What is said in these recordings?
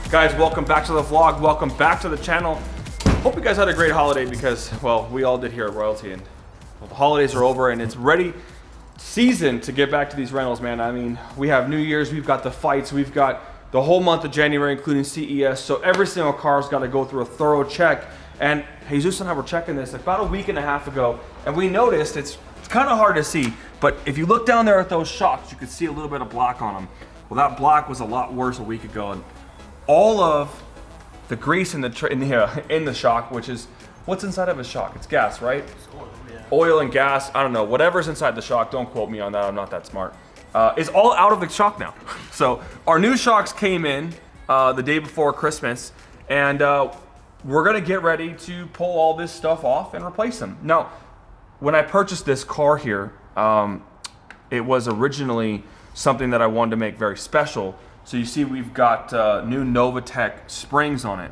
Guys, welcome back to the vlog. Welcome back to the channel. Hope you guys had a great holiday because, well, we all did here at Royalty, and well, the holidays are over and it's ready season to get back to these rentals, man. I mean, we have New Year's, we've got the fights, we've got the whole month of January, including CES. So every single car's got to go through a thorough check. And Jesus and I were checking this about a week and a half ago, and we noticed it's kind of hard to see, but if you look down there at those shocks, you could see a little bit of black on them. Well, that black was a lot worse a week ago, and all of the grease in the shock, which is what's inside of a shock? It's gas, right? It's oil, yeah. Oil and gas. I don't know. Whatever's inside the shock. Don't quote me on that. I'm not that smart. Is all out of the shock now. So our new shocks came in the day before Christmas, and we're gonna get ready to pull all this stuff off and replace them. Now, when I purchased this car here, it was originally something that I wanted to make very special. So you see we've got new Novatech springs on it.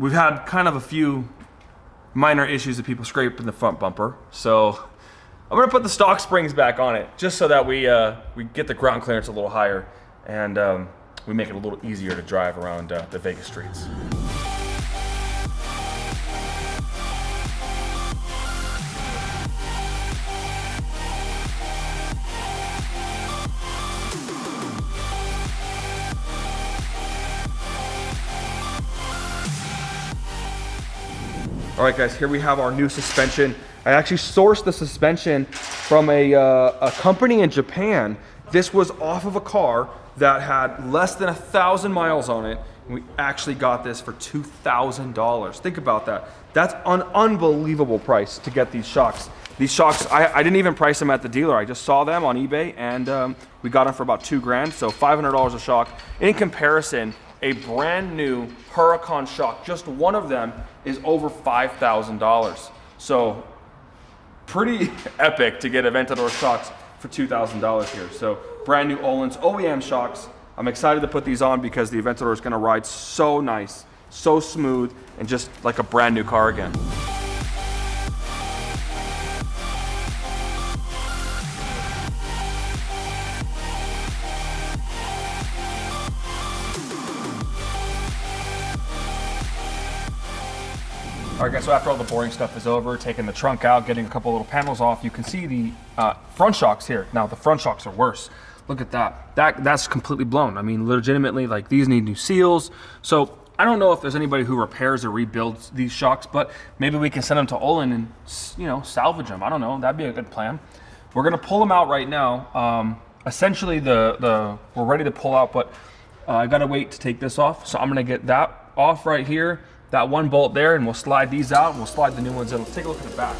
We've had kind of a few minor issues of people scraping the front bumper. So I'm gonna put the stock springs back on it just so that we get the ground clearance a little higher and we make it a little easier to drive around the Vegas streets. All right, guys, here we have our new suspension. I actually sourced the suspension from a company in Japan. This was off of a car that had less than 1,000 miles on it. And we actually got this for $2,000. Think about that. That's an unbelievable price to get these shocks. These shocks, I didn't even price them at the dealer. I just saw them on eBay, and we got them for about $2 grand, so $500 a shock. In comparison, a brand new Huracan shock, just one of them, is over $5,000. So pretty epic to get Aventador shocks for $2,000 here. So brand new Öhlins OEM shocks. I'm excited to put these on because the Aventador is gonna ride so nice, so smooth, and just like a brand new car again. All right, guys, so after all the boring stuff is over, taking the trunk out, getting a couple little panels off, you can see the front shocks here. Now, the front shocks are worse. Look at that. That's completely blown. I mean, legitimately, like, these need new seals. So I don't know if there's anybody who repairs or rebuilds these shocks, but maybe we can send them to Öhlins and, you know, salvage them. I don't know. That'd be a good plan. We're going to pull them out right now. Essentially, we're ready to pull out, but I got to wait to take this off. So I'm going to get that off right here. That one bolt there, and we'll slide these out, and we'll slide the new ones in. Let's take a look at the back.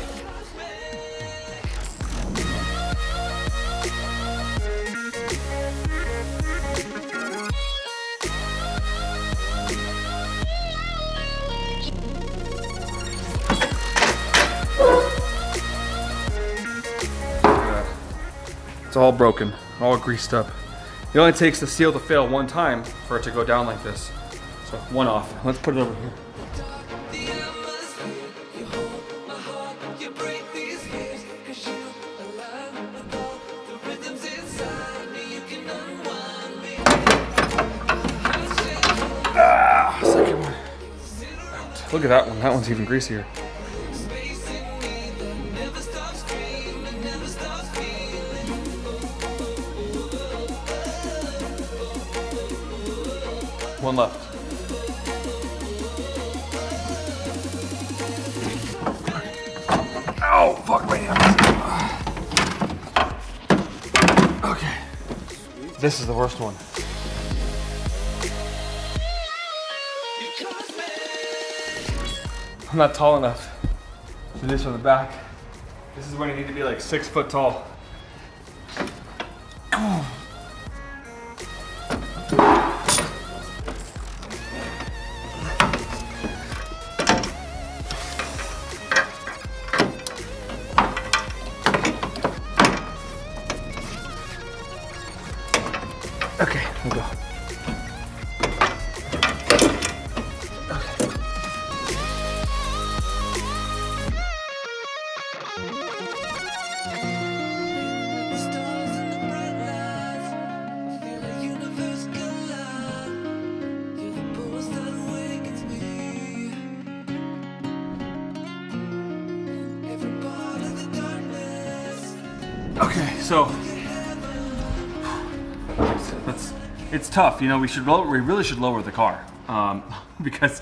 It's all broken, all greased up. It only takes the seal to fail one time for it to go down like this. So one off. Let's put it over here. Second one. Look at that one. That one's even greasier. One left. Oh, fuck my hands. Okay. This is the worst one. I'm not tall enough to do this from the back. This is when you need to be like 6 foot tall. Okay, we'll go. Okay, so it's tough. You know, we really should lower the car because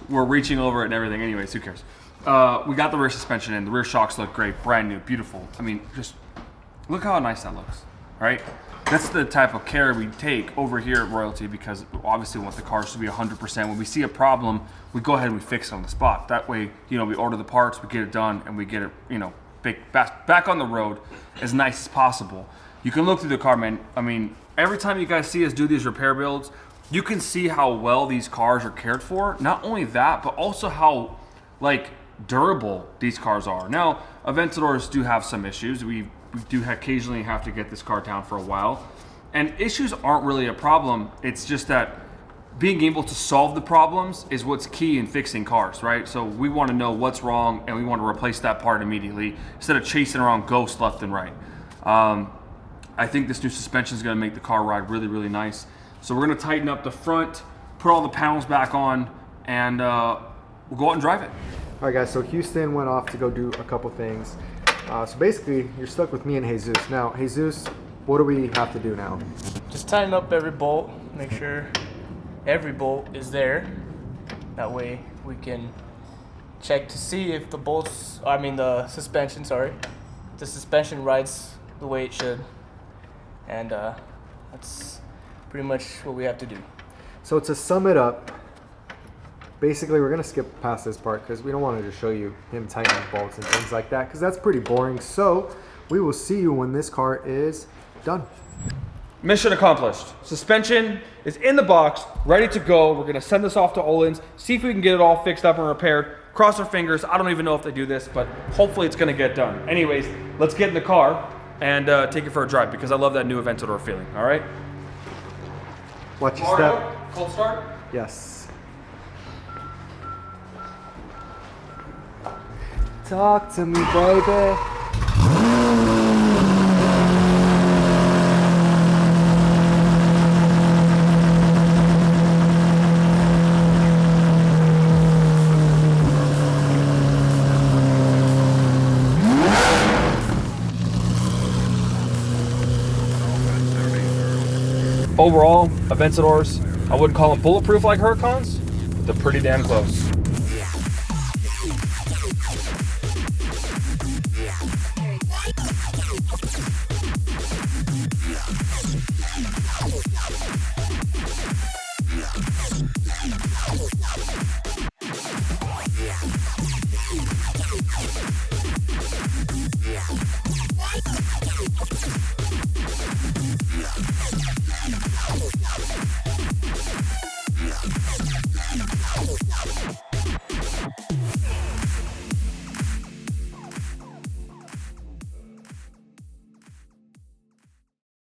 we're reaching over it and everything. Anyways, who cares? We got the rear suspension in. The rear shocks look great, brand new, beautiful. I mean, just look how nice that looks, right? That's the type of care we take over here at Royalty because obviously we want the cars to be 100%. When we see a problem, we go ahead and we fix it on the spot. That way, you know, we order the parts, we get it done, and we get it, you know, back on the road as nice as possible. You can look through the car, man. I mean, every time you guys see us do these repair builds, you can see how well these cars are cared for. Not only that, but also how, like, durable these cars are. Now, Aventadors do have some issues. We do occasionally have to get this car down for a while. And issues aren't really a problem. It's just that being able to solve the problems is what's key in fixing cars, right? So we want to know what's wrong and we want to replace that part immediately instead of chasing around ghosts left and right. I think this new suspension is going to make the car ride really, really nice. So we're going to tighten up the front, put all the panels back on, and we'll go out and drive it. All right, guys, so Houston went off to go do a couple things. So basically, you're stuck with me and Jesus. Now, Jesus, what do we have to do now? Just tighten up every bolt, make sure every bolt is there. That way we can check to see if the suspension, the suspension rides the way it should. And that's pretty much what we have to do. So to sum it up, basically we're gonna skip past this part because we don't want to just show you him tightening bolts and things like that because that's pretty boring. So we will see you when this car is done. Mission accomplished. Suspension is in the box, ready to go. We're gonna send this off to Olin's, see if we can get it all fixed up and repaired. Cross our fingers. I don't even know if they do this, but hopefully it's gonna get done. Anyways, let's get in the car and take it for a drive because I love that new Aventador feeling, all right? Watch your step. Cold start? Yes. Talk to me, baby. Overall, Aventadors, I wouldn't call them bulletproof like Huracans, but they're pretty damn close.